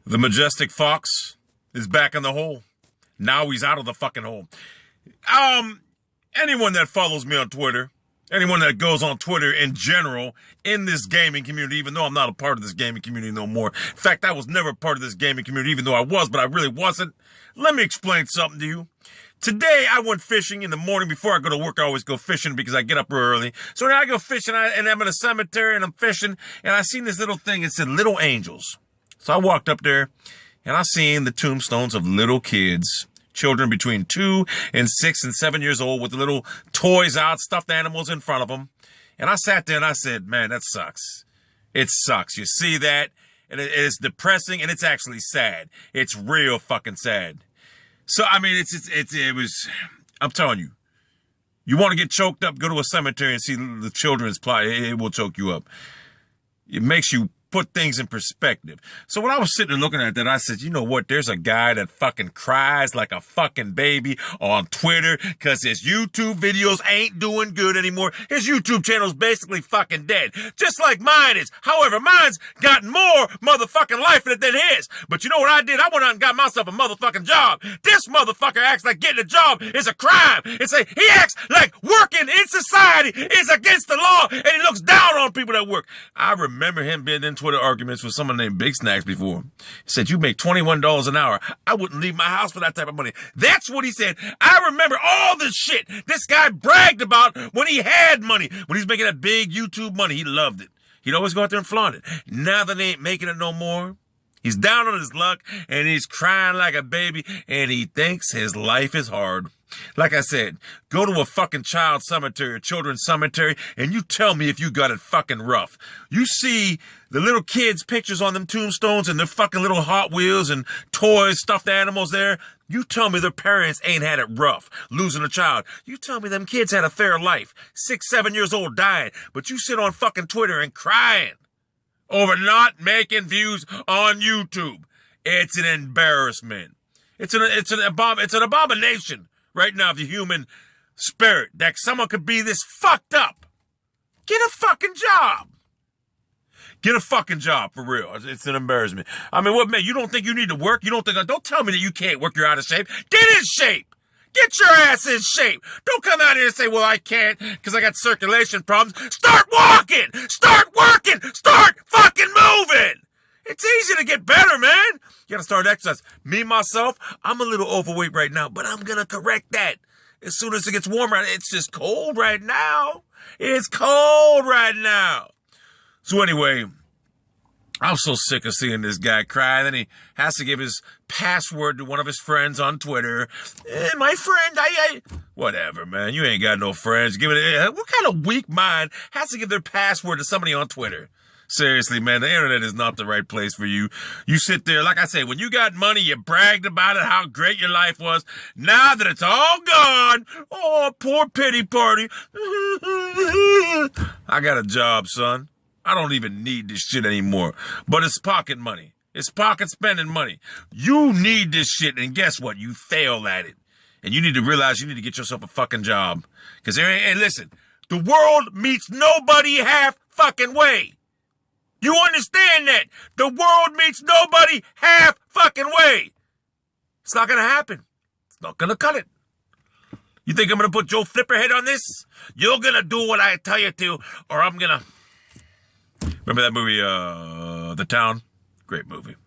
The majestic fox is back in the hole. Now he's out of the fucking hole. Anyone that follows me on Twitter, anyone that goes on Twitter in general in this gaming community, even though I'm not a part of this gaming community no more. In fact, I was never a part of this gaming community, even though I was, but I really wasn't. Let me explain something to you. Today, I went fishing in the morning. Before I go to work, I always go fishing because I get up early. So now I go fishing, and I'm in a cemetery, and I'm fishing, and I seen this little thing. It said Little Angels. So I walked up there, and I seen the tombstones of little kids, children between 2 and 6 and 7 years old with the little toys out, stuffed animals in front of them. And I sat there and I said, man, that sucks. It sucks. You see that? And it's depressing, and it's actually sad. It's real fucking sad. So, I mean, it was, I'm telling you, you want to get choked up, go to a cemetery and see the children's plot. It will choke you up. It makes you put things in perspective. So when I was sitting there looking at that, I said, you know what? There's a guy that fucking cries like a fucking baby on Twitter because his YouTube videos ain't doing good anymore. His YouTube channel's basically fucking dead. Just like mine is. However, mine's got more motherfucking life in it than his. But you know what I did? I went out and got myself a motherfucking job. This motherfucker acts like getting a job is a crime. He acts like working in society is against the law, and he looks down on people that work. I remember him being in Twitter arguments with someone named Big Snacks before. He said, you make $21 an hour. I wouldn't leave my house for that type of money. That's what he said. I remember all this shit this guy bragged about when he had money, when he's making that big YouTube money. He loved it. He'd always go out there and flaunt it. Now that he ain't making it no more, he's down on his luck, and he's crying like a baby, and he thinks his life is hard. Like I said, go to a fucking child cemetery, a children's cemetery, and you tell me if you got it fucking rough. You see the little kids' pictures on them tombstones and their fucking little Hot Wheels and toys, stuffed animals there. You tell me their parents ain't had it rough, losing a child. You tell me them kids had a fair life, 6, 7 years old dying, but you sit on fucking Twitter and crying over not making views on YouTube. It's an embarrassment. It's an abomination right now of the human spirit that someone could be this fucked up. Get a fucking job. Get a fucking job, for real. It's an embarrassment. I mean, what, man, you don't think you need to work? Don't tell me that you can't work, you're out of shape. Get in shape. Get your ass in shape. Don't come out here and say, well, I can't because I got circulation problems. Start walking. Start working. Start fucking moving. It's easy to get better, man. You gotta start exercise. Me, myself, I'm a little overweight right now, but I'm gonna correct that. As soon as it gets warmer, it's just cold right now. It's cold right now. So anyway, I'm so sick of seeing this guy cry. Then he has to give his password to one of his friends on Twitter. My friend, whatever, man. You ain't got no friends. What kind of weak mind has to give their password to somebody on Twitter? Seriously, man, the internet is not the right place for you. You sit there, like I say, when you got money, you bragged about it, how great your life was. Now that it's all gone, oh, poor pity party. I got a job, son. I don't even need this shit anymore. But it's pocket money. It's pocket spending money. You need this shit, and guess what? You fail at it. And you need to realize you need to get yourself a fucking job. Because hey, listen, the world meets nobody half fucking way. You understand that? The world meets nobody half fucking way. It's not going to happen. It's not going to cut it. You think I'm going to put Joe Flipperhead on this? You're going to do what I tell you to, or I'm going to... Remember that movie, The Town? Great movie.